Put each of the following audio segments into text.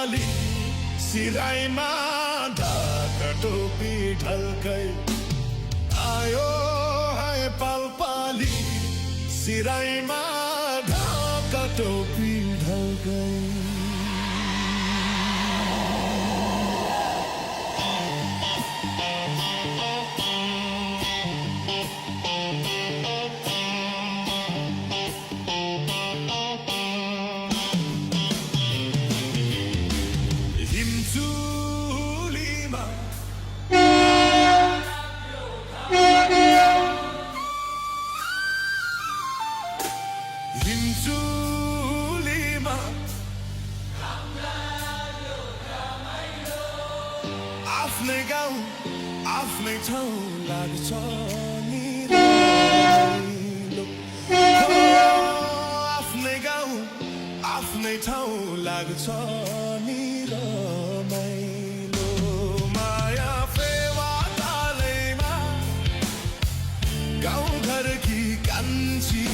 पाली सिराइमा ढाक टोपी ढल्कै आयो है पाली सिराइमा ढाक टोपी ढल्कै आफ्नै गाउँ आफ्नै ठाउँ लाग्छ नि रमाइलो आफ्नै गाउँ आफ्नै ठाउँ लाग्छ नि रमाइलो माया फेवा तालैमा गाउँ घरकी कान्छी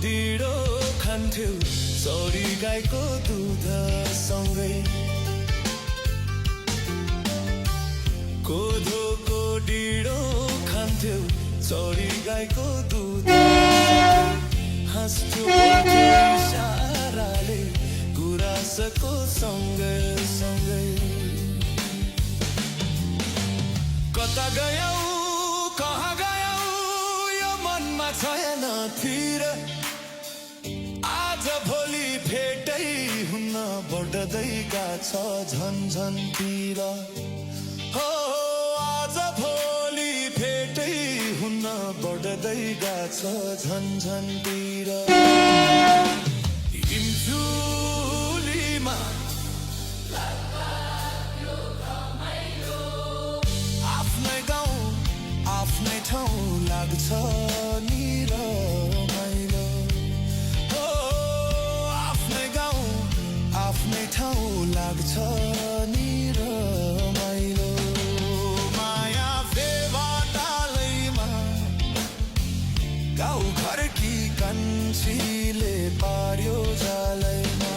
ढिँडो खान्थ्यौ चौरी गाईको दुध सँगै कोदोको ढिँडो खान्थ्यौ चौरी गाईको दुध हाँस्थ्यौ इसाराले गुराँसको सँगै कता गयौ कहाँ गयौ यो मनमा छैन थिर भोलि भेटै हुन्न बढ्दै गाछ झन्झनतिर हो आज भोलि भेटै हुन्न बढ्दै गाछ झन्झनतिर हिमजुलीमा आफ्नै गाउँ आफ्नै ठाउँ लाग्छ नि रमाइलो आफ्नै ठाउँ लाग्छ नि रमाइलो माया फेवा तालैमा गाउँ घरकी कान्छीले पार्यो जालैमा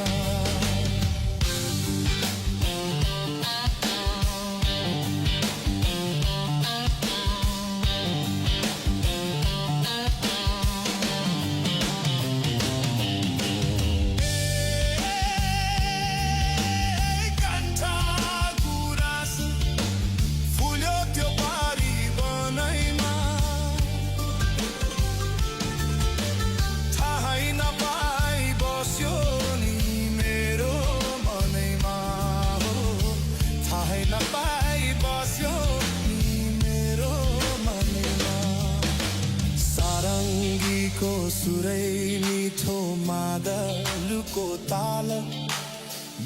सुरै मिठो मादलको ताल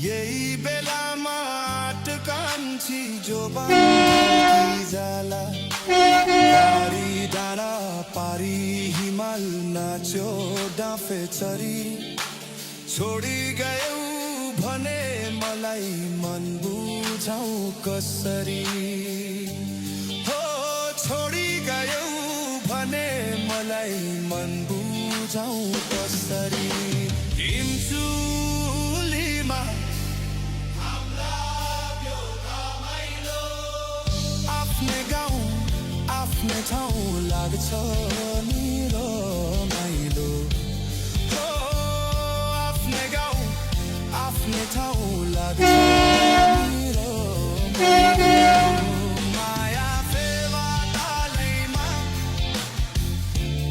यही बेलामा कान्छी जो जाला पारी डाँडा पारी हिमाल नाच्यो डाँफे चरी छोडी गयौ भने मलाई मन बुझाउ कसरी हो छोडी गयौ भने मलाई मन बुझाउ कसरी हिमजुलीमा आफ्नै गाउँ आफ्नै ठाउँ लाग्छ नि रमाइलो हो आफ्नै गाउँ आफ्नै ठाउँ लाग्छ नि रमाइलो माया फेवा तालैमा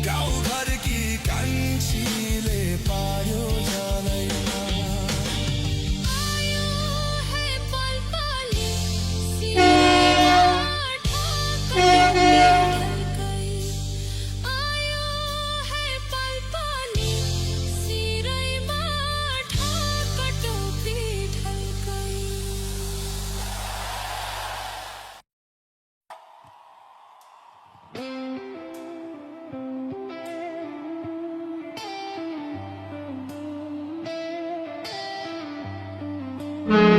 गाउँ घरकी कान्छीले पार्यो जालैमा आयो है पल ။